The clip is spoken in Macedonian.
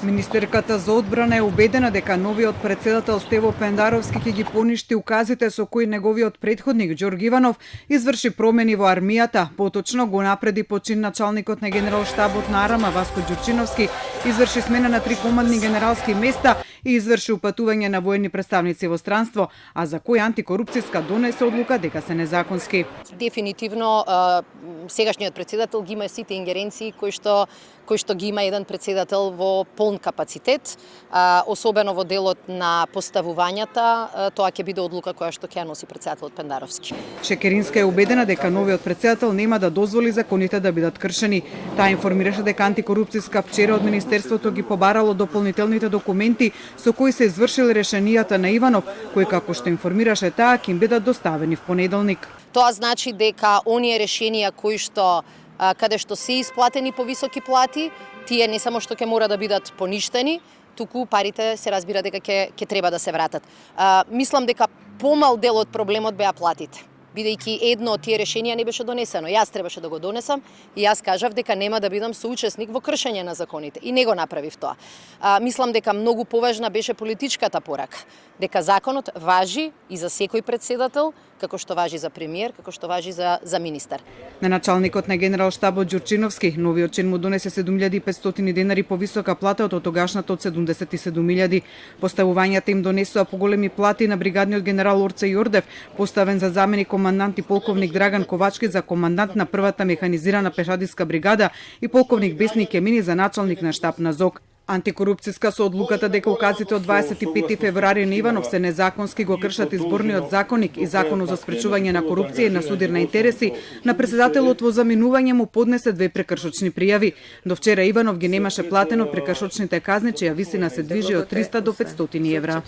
Министерката за одбрана е убедена дека новиот председател Стево Пендаровски ќе ги поништи указите со кои неговиот претходник Ѓорѓе Иванов изврши промени во армијата. Поточно го напреди началникот на генерал-штабот на Арама Васко Ѓурчиновски, изврши смена на 3 командни генералски места и изврши упатување на воени представници во странство, а за кој антикорупцијска донесе одлука дека се незаконски. Дефинитивно сегашниот председател ги има сите ингеренции кои што ги има еден председател во полн капацитет, особено во делот на поставувањата, тоа ќе биде одлука која што ќе носи председателот Пендаровски. Шекеринска е убедена дека новиот председател нема да дозволи законите да бидат кршени. Таа информираше дека антикорупцијска вчера од Министерството ги побарало дополнителните документи со кои се извршили решенијата на Иванов, кои како што информираше таа ќе им бидат доставени в понеделник. Тоа значи дека оние решенија кои што каде што се исплатени по високи плати, тие не само што ќе мора да бидат поништени, туку парите се разбира дека ќе треба да се вратат. Мислам дека помал дел од проблемот беа платите, бидејќи едно од тие решенија не беше донесено. Јас требаше да го донесам и јас кажав дека нема да бидам соучесник во кршење на законите и не го направив тоа. Мислам дека многу поважна беше политичката порака, дека законот важи и за секој председател, како што важи за премиер, како што важи за министар. На началникот на генерал-штабот Ѓурчиновски, новиот чин му донесе 7.500 денари повисока плата од тогашната од 77.000. Поставувањата им донесоа поголеми плати на бригадниот генерал Орце Јордев, поставен за заменик командант и полковник Драган Ковачки за командант на првата механизирана пешадиска бригада и полковник Бесник Емини за началник на штаб на ЗОК. Антикорупцијска со одлуката дека указите од 25 февруари на Иванов се незаконски го кршат изборниот законник и законот за спречување на корупција и на судир на интереси, на председателот во заминување му поднесе 2 прекршочни пријави. До вчера Иванов ги немаше платено прекршочните казни, чија висина се движи од 300 до 500 евра.